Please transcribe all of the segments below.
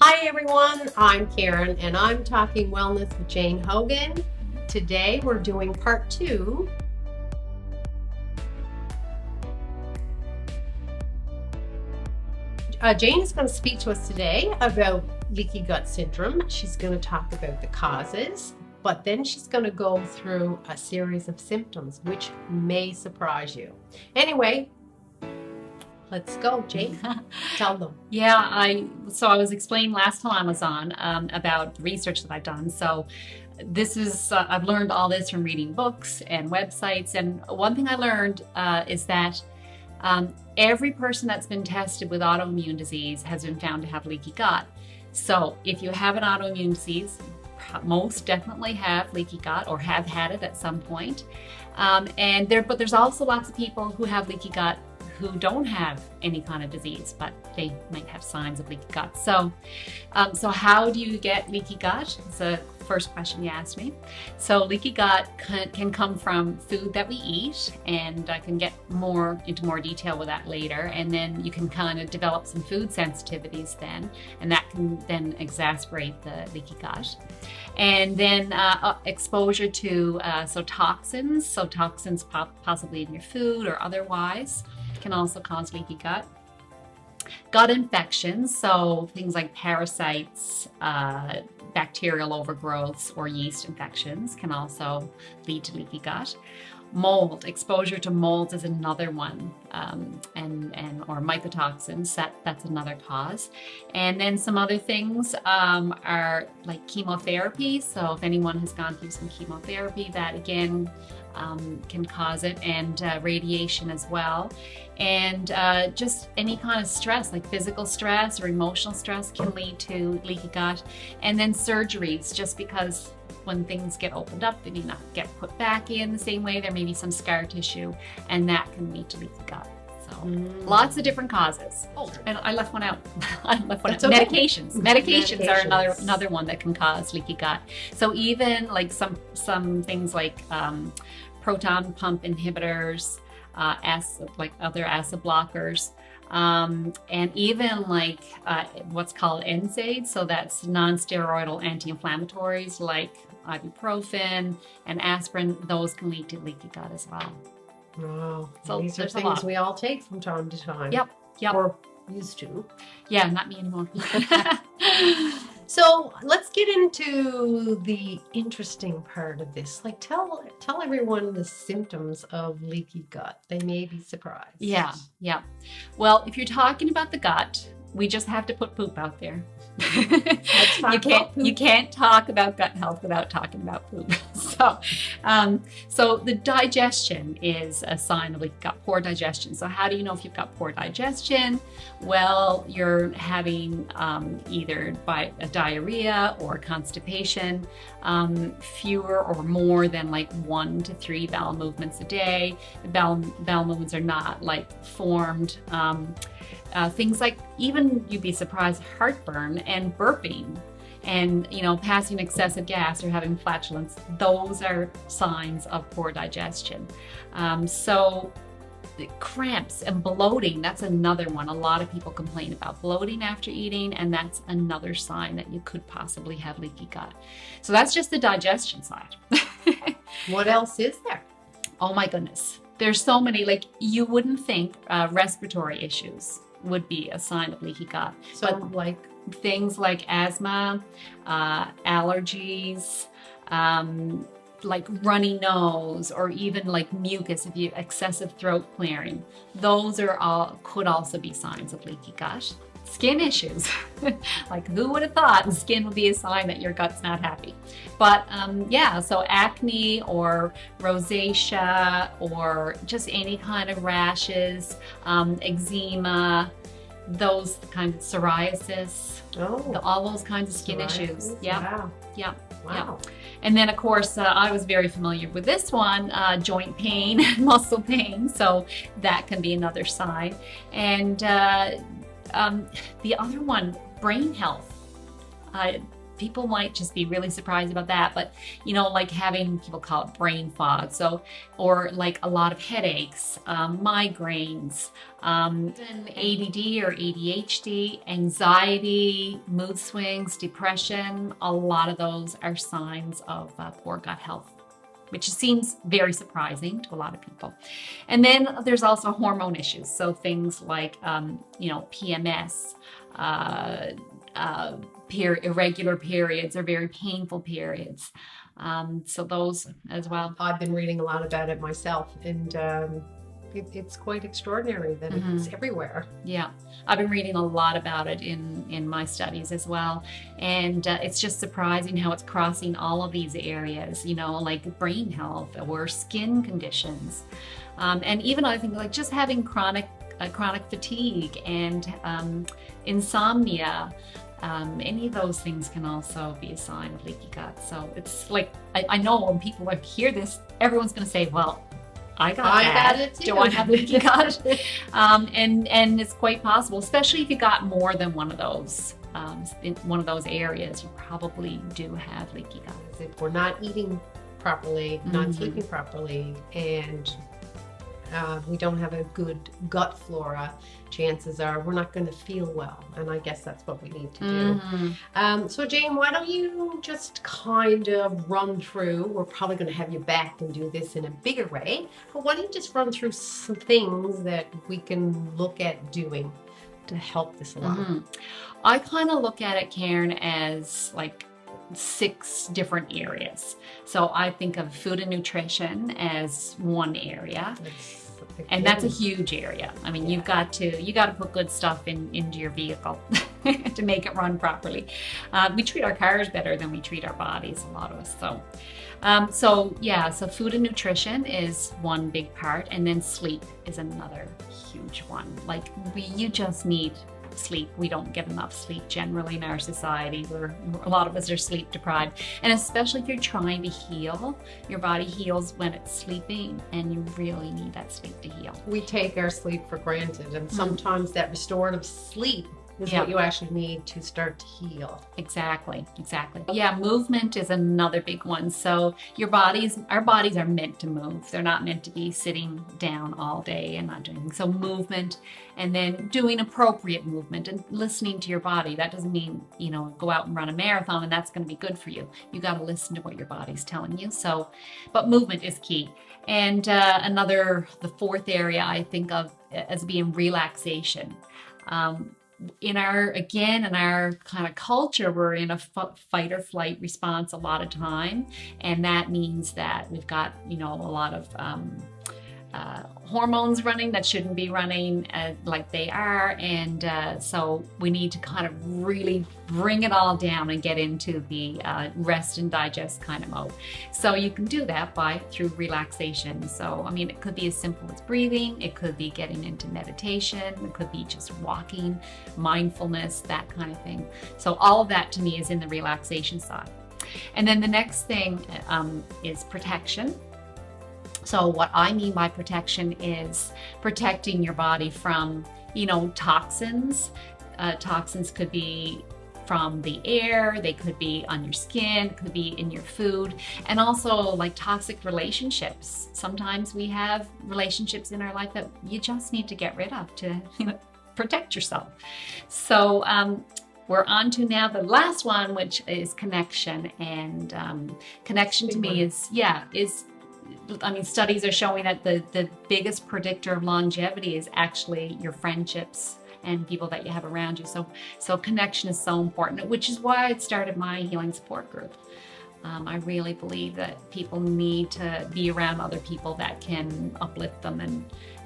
Hi everyone, I'm Karen and I'm talking wellness with Jane Hogan. Today we're doing part 2. Jane is going to speak to us today about leaky gut syndrome. She's going to talk about the causes, but then she's going to go through a series of symptoms which may surprise you. Anyway, let's go, Jane. Tell them. Yeah, I was explaining last time I was on about the research that I've done. So this is, I've learned all this from reading books and websites. And one thing I learned is that every person that's been tested with autoimmune disease has been found to have leaky gut. So if you have an autoimmune disease, most definitely have leaky gut or have had it at some point. But there's also lots of people who have leaky gut who don't have any kind of disease, but they might have signs of leaky gut. So how do you get leaky gut? It's the first question you asked me. So leaky gut can come from food that we eat, and I can get into more detail with that later. And then you can kind of develop some food sensitivities then, and that can then exacerbate the leaky gut. And then exposure to toxins possibly in your food or otherwise can also cause leaky gut. Gut infections, so things like parasites, bacterial overgrowths, or yeast infections can also lead to leaky gut. Mold, exposure to molds is another one, or mycotoxins, that's another cause. And then some other things are like chemotherapy. So if anyone has gone through some chemotherapy, that again can cause it, and radiation as well. And just any kind of stress, like physical stress or emotional stress, can lead to leaky gut. And then surgeries, just because when things get opened up, they may not get put back in the same way. There may be some scar tissue, and that can lead to leaky gut. So lots of different causes. Oh, and I left one out. Okay. Medications are another one that can cause leaky gut. So even like some things like proton pump inhibitors, other acid blockers, and even like what's called NSAIDs. So that's non-steroidal anti-inflammatories like ibuprofen and aspirin. Those can lead to leaky gut as well. Wow. So these are things we all take from time to time. Yep. Or used to. Yeah, not me anymore. So let's get into the interesting part of this. Like tell everyone the symptoms of leaky gut. They may be surprised. Yeah. Well, if you're talking about the gut, we just have to put poop out there. You can't talk about gut health without talking about poop. So the digestion is a sign of leaky gut, poor digestion. So how do you know if you've got poor digestion? Well, you're having either a diarrhea or constipation, fewer or more than like 1 to 3 bowel movements a day. The bowel movements are not like formed. Things like, even you'd be surprised, heartburn and burping and passing excessive gas or having flatulence. Those are signs of poor digestion. So the cramps and bloating, that's another one. A lot of people complain about bloating after eating, and that's another sign that you could possibly have leaky gut. So that's just the digestion side. What else is there? Oh my goodness. There's so many. Like, you wouldn't think respiratory issues would be a sign of leaky gut. So like things like asthma, allergies, like runny nose, or even like mucus, if you excessive throat clearing. Those could also be signs of leaky gut. Skin issues, like who would have thought skin would be a sign that your gut's not happy? But so acne or rosacea, or just any kind of rashes, eczema, those kinds of psoriasis, all those kinds of skin issues. Yeah. Wow. And then, of course, I was very familiar with this one, joint pain and muscle pain. So that can be another sign. And the other one, brain health. people might just be really surprised about that. But, like having, people call it brain fog. So, or like a lot of headaches, migraines, ADD or ADHD, anxiety, mood swings, depression, a lot of those are signs of poor gut health, which seems very surprising to a lot of people. And then there's also hormone issues. So things like, PMS, irregular periods or very painful periods. So those as well. I've been reading a lot about it myself, and it's quite extraordinary that it's everywhere. Yeah, I've been reading a lot about it in my studies as well, and it's just surprising how it's crossing all of these areas, like brain health or skin conditions, and even I think like just having chronic fatigue and insomnia. Any of those things can also be a sign of leaky gut. So it's like, I know when people hear this, everyone's going to say, well, I got it too. Do I have leaky gut? And it's quite possible, especially if you got more than one of those. In one of those areas, you probably do have leaky gut. If we're not eating properly, not sleeping properly, and we don't have a good gut flora, chances are we're not going to feel well. And I guess that's what we need to do. So Jane, why don't you just kind of run through, we're probably going to have you back and do this in a bigger way, but why don't you just run through some things that we can look at doing to help this along? I kind of look at it, Karen, as like 6 different areas. So I think of food and nutrition as one area. And that's a huge area. I mean, you got to put good stuff into your vehicle to make it run properly. We treat our cars better than we treat our bodies, a lot of us. So food and nutrition is one big part, and then sleep is another huge one. Like you just need sleep. We don't get enough sleep generally in our society. A lot of us are sleep deprived, and especially if you're trying to heal, your body heals when it's sleeping, and you really need that sleep to heal. We take our sleep for granted, and sometimes that restorative sleep is what you actually need to start to heal. Exactly. Yeah, movement is another big one. So our bodies are meant to move. They're not meant to be sitting down all day and not doing. So movement, and then doing appropriate movement and listening to your body. That doesn't mean, go out and run a marathon and that's going to be good for you. You got to listen to what your body's telling you. So, but movement is key. And the 4th area I think of as being relaxation. In our kind of culture, we're in a fight or flight response a lot of time, and that means that we've got a lot of hormones running that shouldn't be running like they are, and so we need to kind of really bring it all down and get into the rest and digest kind of mode. So you can do that through relaxation. So I mean, it could be as simple as breathing, it could be getting into meditation, it could be just walking, mindfulness, that kind of thing. So all of that to me is in the relaxation side. And then the next thing is protection. So what I mean by protection is protecting your body from, toxins. Toxins could be from the air, they could be on your skin, could be in your food, and also like toxic relationships. Sometimes we have relationships in our life that you just need to get rid of to protect yourself. So we're on to now the last one, which is connection. And connection to me is studies are showing that the biggest predictor of longevity is actually your friendships and people that you have around you. So connection is so important, which is why I started my healing support group. I really believe that people need to be around other people that can uplift them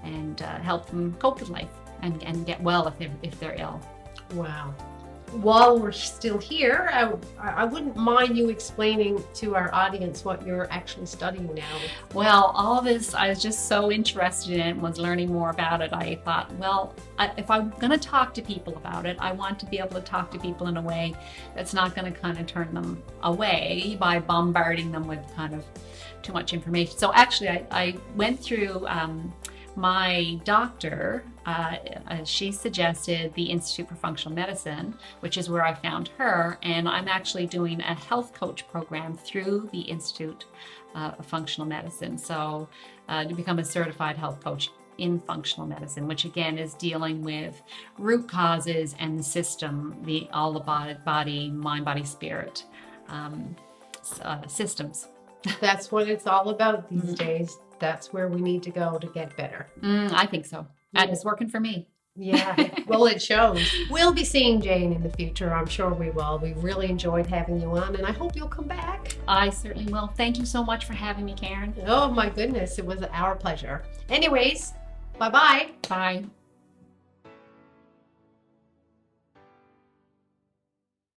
and help them cope with life and get well if they're ill. Wow. While we're still here, I wouldn't mind you explaining to our audience what you're actually studying now. Well, all of this, I was just so interested in it, was learning more about it. I thought, if I'm going to talk to people about it, I want to be able to talk to people in a way that's not going to kind of turn them away by bombarding them with kind of too much information. So actually, I went through my doctor, she suggested the Institute for Functional Medicine, which is where I found her, and I'm actually doing a health coach program through the Institute of Functional Medicine. So to become a certified health coach in functional medicine, which again is dealing with root causes and the system, all the body, mind, body, spirit systems. That's what it's all about these days. That's where we need to go to get better. I think so. And it's working for me. Yeah, well, it shows. We'll be seeing Jane in the future. I'm sure we will. We really enjoyed having you on, and I hope you'll come back. I certainly will. Thank you so much for having me, Karen. Oh, my goodness. It was our pleasure. Anyways, bye-bye. Bye.